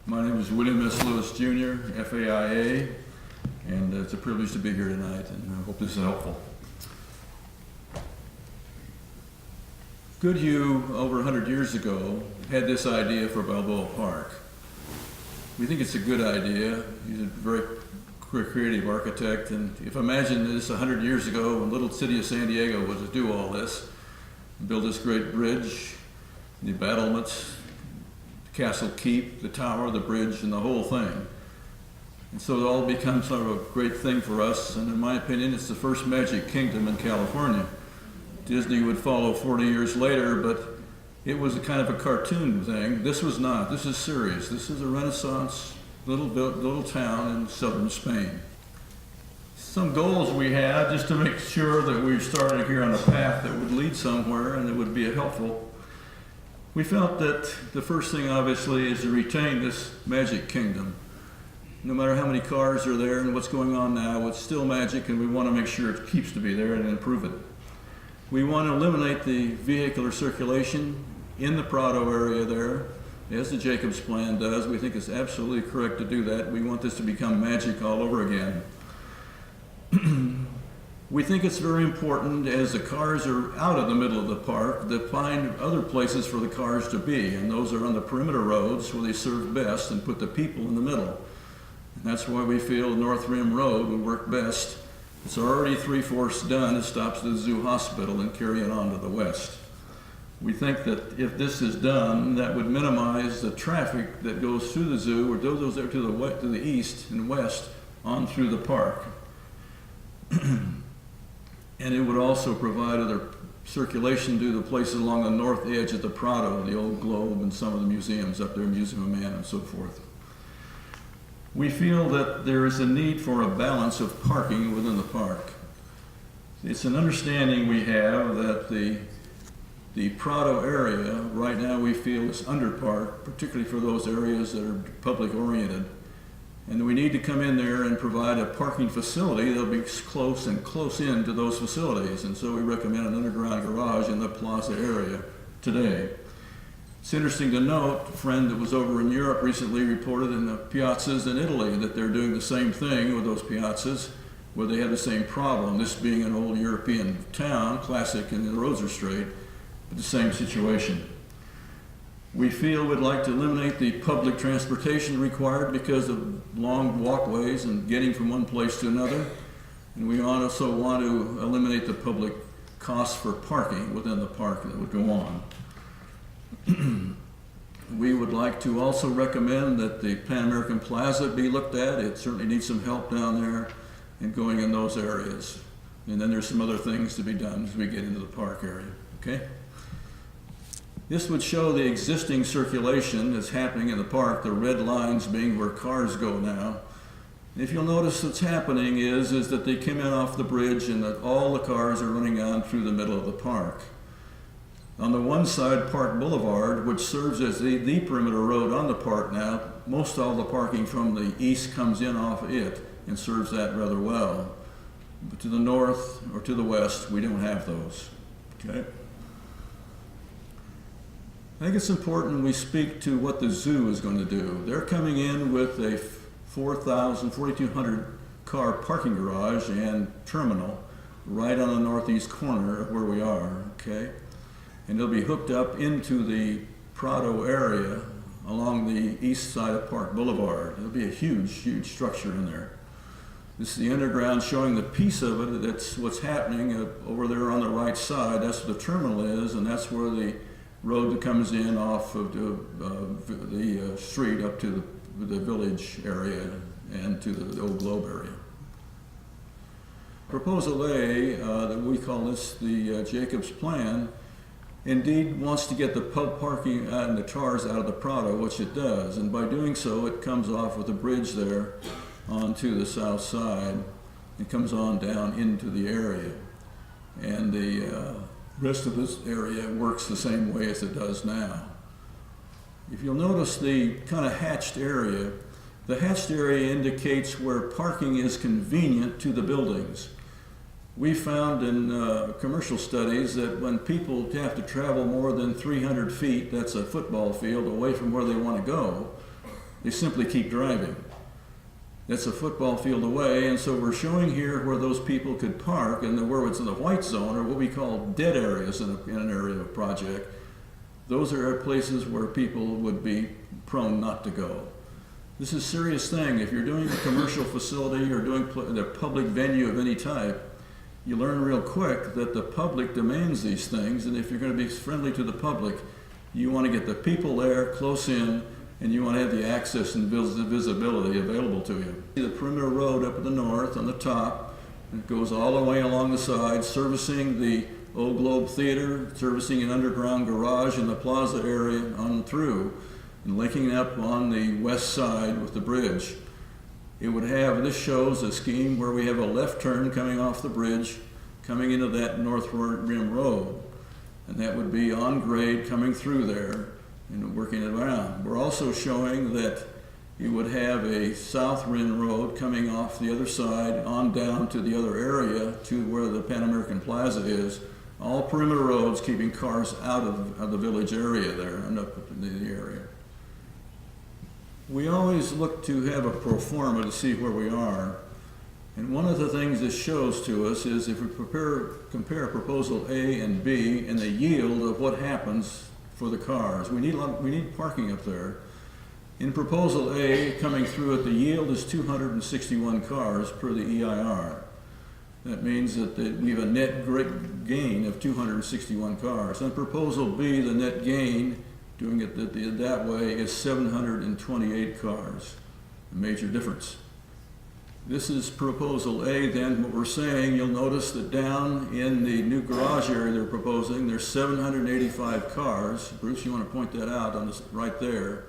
My name is William S. Lewis Jr., FAIA, and it's a privilege to be here tonight, and I hope this is helpful. Goodhue, over 100 years ago, had this idea for Balboa Park. We think it's a good idea. He's a very creative architect, and if I imagine this 100 years ago, when the little city of San Diego was to do all this, build this great bridge, the battlements, Castle Keep, the tower, the bridge, and the whole thing. And so it all becomes sort of a great thing for us, and in my opinion, it's the first Magic Kingdom in California. Disney would follow 40 years later, but it was a kind of a cartoon thing. This was not. This is serious. This is a Renaissance little town in southern Spain. Some goals we had just to make sure that we started here on a path that would lead somewhere and that would be helpful. We felt that the first thing, obviously, is to retain this Magic Kingdom. No matter how many cars are there and what's going on now, it's still magic, and we want to make sure it keeps to be there and improve it. We want to eliminate the vehicular circulation in the Prado area there, as the Jacobs plan does. We think it's absolutely correct to do that. We want this to become magic all over again. We think it's very important, as the cars are out of the middle of the park, to find other places for the cars to be, and those are on the perimeter roads where they serve best, and put the people in the middle. And that's why we feel North Rim Road would work best. It's already 3/4 done. It stops at the Zoo Hospital and carry it on to the west. We think that if this is done, that would minimize the traffic that goes through the zoo, or goes there to the east and west on through the park. And it would also provide other circulation to the places along the north edge of the Prado, the old Globe, and some of the museums up there, Museum of Man and so forth. We feel that there is a need for a balance of parking within the park. It's an understanding we have that the Prado area right now we feel is underparked, particularly for those areas that are public oriented. And we need to come in there and provide a parking facility that'll be close in to those facilities. And so we recommend an underground garage in the Plaza area today. It's interesting to note, a friend that was over in Europe recently reported in the piazzas in Italy that they're doing the same thing with those piazzas, where they have the same problem. This being an old European town, classic, and the roads are straight, but the same situation. We feel we'd like to eliminate the public transportation required because of long walkways and getting from one place to another. And we also want to eliminate the public costs for parking within the park that would go on. We would like to also recommend that the Pan American Plaza be looked at. It certainly needs some help down there and going in those areas. And then there's some other things to be done as we get into the park area, okay? This would show the existing circulation that's happening in the park, the red lines being where cars go now. And if you'll notice what's happening is that they come in off the bridge and that all the cars are running on through the middle of the park. On the one side, Park Boulevard, which serves as the perimeter road on the park now, most all the parking from the east comes in off it and serves that rather well. But to the north or to the west, we don't have those, okay? I think it's important we speak to what the zoo is going to do. They're coming in with a 4,200 car parking garage and terminal right on the northeast corner of where we are, okay? And they'll be hooked up into the Prado area along the east side of Park Boulevard. It'll be a huge, huge structure in there. This is the underground showing the piece of it. That's what's happening over there on the right side. That's where the terminal is, and that's where the road that comes in off of the street up to the village area and to the old Globe area. Proposal A, that we call this the Jacobs plan, indeed wants to get the pub parking and the cars out of the Prado, which it does, and by doing so it comes off with a bridge there onto the south side. It comes on down into the area, and the rest of this area works the same way as it does now. If you'll notice the kind of hatched area, the hatched area indicates where parking is convenient to the buildings. We found in commercial studies that when people have to travel more than 300 feet, that's a football field, away from where they want to go, they simply keep driving. That's a football field away, and so we're showing here where those people could park, and where it's in the white zone, or what we call dead areas in an area of a project. Those are places where people would be prone not to go. This is a serious thing. If you're doing a commercial facility or doing a public venue of any type, you learn real quick that the public demands these things, and if you're going to be friendly to the public, you want to get the people there close in, and you want to have the access and visibility available to you. The perimeter road up at the north on the top, and it goes all the way along the side, servicing the Old Globe Theater, servicing an underground garage in the plaza area on through, and linking up on the west side with the bridge. It would have, this shows a scheme where we have a left turn coming off the bridge, coming into that North Rim Road, and that would be on grade coming through there and working it around. We're also showing that you would have a South Rim Road coming off the other side on down to the other area to where the Pan American Plaza is. All perimeter roads keeping cars out of the village area there and up in the area. We always look to have a pro forma to see where we are. And one of the things this shows to us is if we compare proposal A and B and the yield of what happens for the cars. We need parking up there. In proposal A, coming through it, the yield is 261 cars per the EIR. That means that we have a net gain of 261 cars. On proposal B, the net gain, doing it that way, is 728 cars, a major difference. This is proposal A. Then what we're saying, you'll notice that down in the new garage area they're proposing, there's 785 cars. Bruce, you want to point that out on this right there.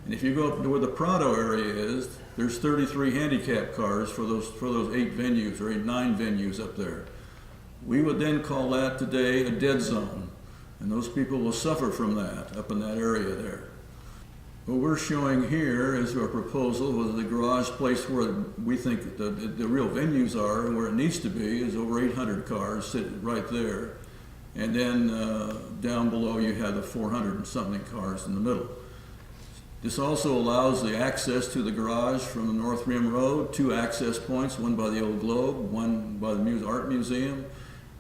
And if you go up to where the Prado area is, there's 33 handicap cars for those 8 venues or 9 venues up there. We would then call that today a dead zone, and those people will suffer from that up in that area there. What we're showing here is our proposal with the garage place where we think the real venues are and where it needs to be is over 800 cars sitting right there. And then down below you have the 400 and something cars in the middle. This also allows the access to the garage from the North Rim Road, 2 access points, one by the Old Globe, one by the Art Museum,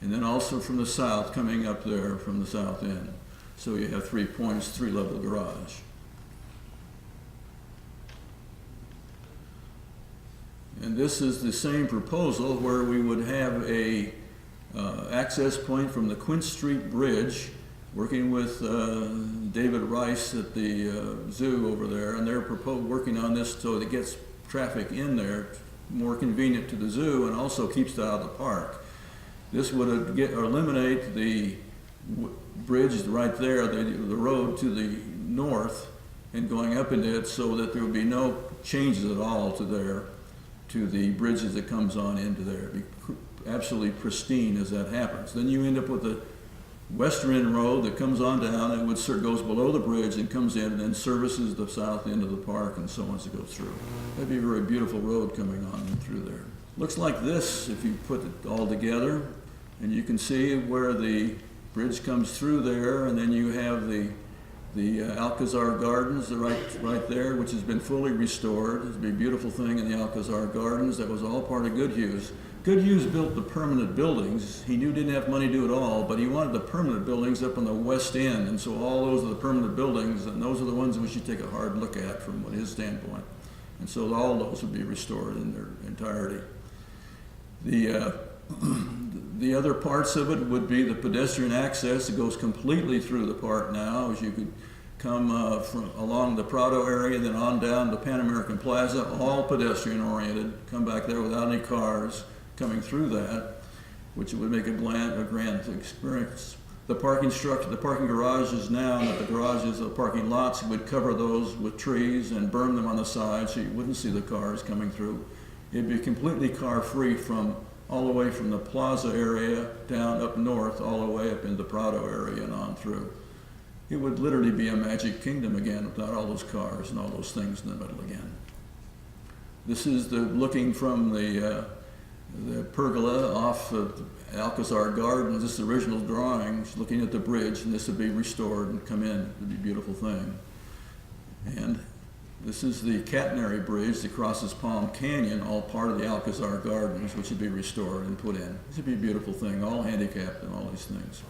and then also from the south coming up there from the south end. So you have 3 points, 3-level garage. And this is the same proposal where we would have a access point from the Quince Street Bridge, working with David Rice at the zoo over there, and they're working on this so it gets traffic in there, more convenient to the zoo, and also keeps it out of the park. This would eliminate the bridge right there, the road to the north, and going up into it so that there would be no changes at all to the bridges that comes on into there. It'd be absolutely pristine as that happens. Then you end up with the western road that comes on down and goes below the bridge and comes in and then services the south end of the park and so on as it goes through. That'd be a very beautiful road coming on through there. Looks like this if you put it all together, and you can see where the bridge comes through there, and then you have the Alcazar Gardens right there, which has been fully restored. It's a beautiful thing in the Alcazar Gardens. That was all part of Goodhue's. Goodhue's built the permanent buildings. He didn't have money to do it all, but he wanted the permanent buildings up on the west end, and so all those are the permanent buildings, and those are the ones we should take a hard look at from his standpoint. And so all those would be restored in their entirety. The other parts of it would be the pedestrian access. It goes completely through the park now, as you could come along the Prado area, then on down to Pan American Plaza, all pedestrian oriented, come back there without any cars coming through that, which would make a grand experience. The parking structure, the parking garages now, the parking lots, would cover those with trees and berm them on the side so you wouldn't see the cars coming through. It'd be completely car-free from all the way from the plaza area down up north, all the way up into the Prado area and on through. It would literally be a magic kingdom again without all those cars and all those things in the middle again. This is looking from the pergola off of Alcazar Gardens. This is the original drawings, looking at the bridge, and this would be restored and come in. It would be a beautiful thing. And This is the catenary bridge that crosses Palm Canyon, all part of the Alcazar Gardens, which would be restored and put in. This would be a beautiful thing, all handicapped and all these things.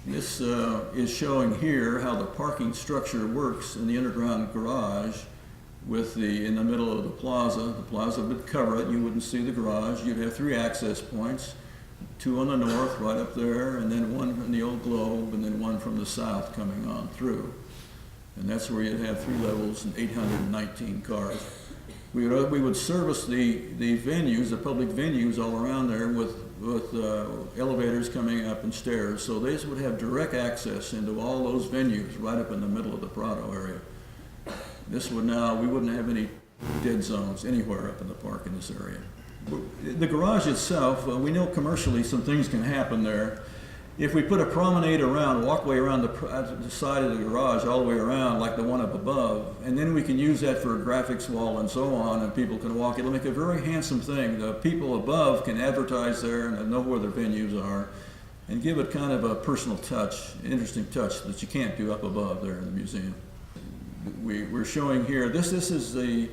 This is showing here how the parking structure works in the underground garage with in the middle of the plaza. The plaza would cover it, you wouldn't see the garage. You'd have 3 access points, 2 on the north right up there, and then 1 in the old Globe, and then 1 from the south coming on through. And that's where you'd have 3 levels and 819 cars. We would service the venues, the public venues all around there with elevators coming up and stairs. So they would have direct access into all those venues right up in the middle of the Prado area. This would we wouldn't have any dead zones anywhere up in the park in this area. The garage itself, we know commercially some things can happen there. If we put a promenade around, walkway around the side of the garage all the way around like the one up above, and then we can use that for a graphics wall and so on, and people can walk, it'll make a very handsome thing. The people above can advertise there and know where their venues are and give it kind of a personal touch, interesting touch that you can't do up above there in the museum. We're showing here, this is the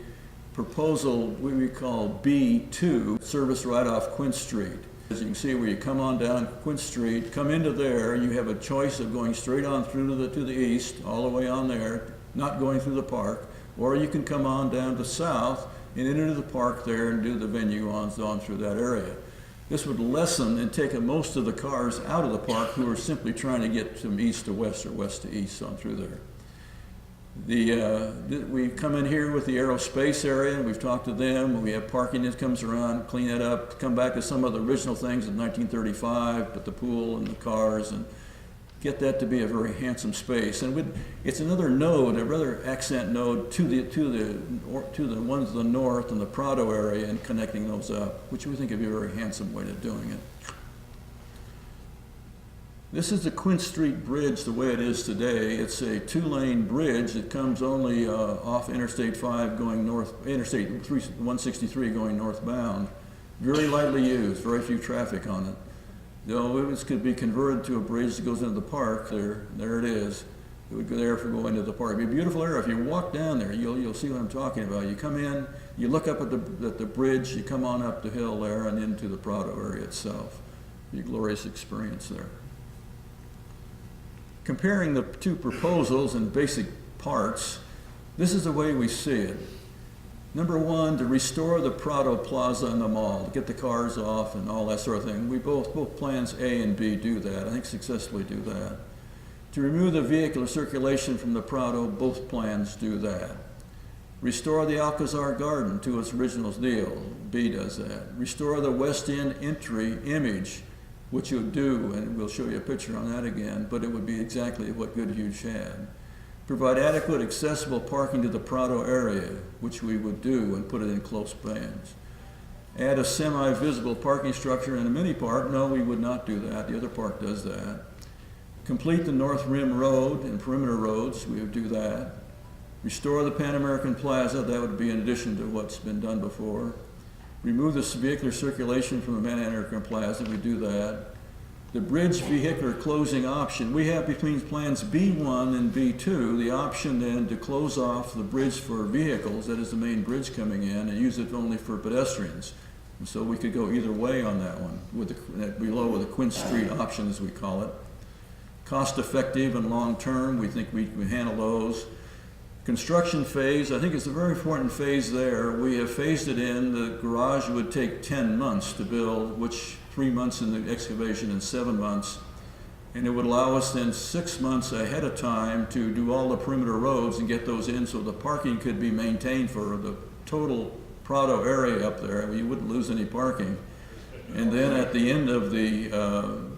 proposal we call B2, service right off Quince Street. As you can see, where you come on down Quince Street, come into there, you have a choice of going straight on through to the east, all the way on there, not going through the park, or you can come on down to south and into the park there and do the venue on through that area. This would lessen and take most of the cars out of the park who are simply trying to get from east to west or west to east on through there. We come in here with the aerospace area, and we've talked to them. We have parking that comes around, clean it up, come back to some of the original things in 1935, put the pool and the cars, and get that to be a very handsome space. And it's another node, another accent node to the ones to the north and the Prado area, and connecting those up, which we think would be a very handsome way of doing it. This is the Quince Street Bridge the way it is today. It's a 2-lane bridge that comes only off Interstate 5 going north, Interstate 163 going northbound. Very lightly used, very few traffic on it. Though it could be converted to a bridge that goes into the park, there it is. It would go there for going into the park. It'd be a beautiful area. If you walk down there, you'll see what I'm talking about. You come in, you look up at the bridge, you come on up the hill there and into the Prado area itself. It'd be a glorious experience there. Comparing the 2 proposals in basic parts, this is the way we see it. Number 1, to restore the Prado Plaza and the mall, to get the cars off and all that sort of thing. We both plans A and B do that. I think successfully do that. To remove the vehicular circulation from the Prado, both plans do that. Restore the Alcazar Garden to its original deal. B does that. Restore the West End entry image, which you would do, and we'll show you a picture on that again, but it would be exactly what Goodhuge had. Provide adequate accessible parking to the Prado area, which we would do and put it in close bands. Add a semi-visible parking structure in a mini park. No, we would not do that. The other park does that. Complete the North Rim Road and perimeter roads. We would do that. Restore the Pan American Plaza. That would be in addition to what's been done before. Remove the vehicular circulation from the Pan American Plaza. We do that. The bridge vehicular closing option. We have between plans B1 and B2 the option then to close off the bridge for vehicles, that is the main bridge coming in, and use it only for pedestrians. And so we could go either way on that one, below with the Quince Street option as we call it. Cost effective and long term, we think we can handle those. Construction phase, I think it's a very important phase there. We have phased it in. The garage would take 10 months to build, which 3 months in the excavation and 7 months. And it would allow us then 6 months ahead of time to do all the perimeter roads and get those in so the parking could be maintained for the total Prado area up there. You wouldn't lose any parking. And then at the end of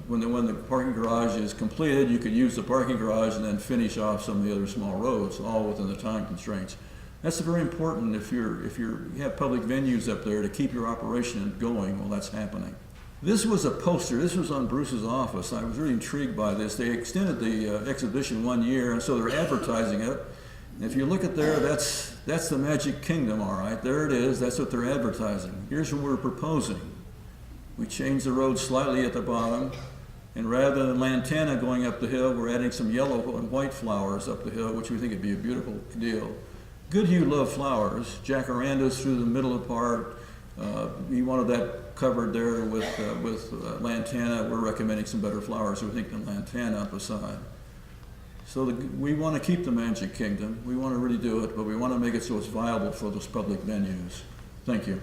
when the parking garage is completed, you could use the parking garage and then finish off some of the other small roads, all within the time constraints. That's very important if you have public venues up there to keep your operation going while that's happening. This was a poster. This was on Bruce's office. I was really intrigued by this. They extended the exhibition 1 year, and so they're advertising it. And if you look at there, that's the Magic Kingdom, all right. There it is. That's what they're advertising. Here's what we're proposing. We changed the road slightly at the bottom, And rather than lantana going up the hill, we're adding some yellow and white flowers up the hill, which we think would be a beautiful deal. Goodhue loved flowers. Jacarandas through the middle of the park. We wanted that covered there with lantana. We're recommending some better flowers, we think, than lantana up aside. So we want to keep the Magic Kingdom. We want to really do it, but we want to make it so it's viable for those public venues. Thank you.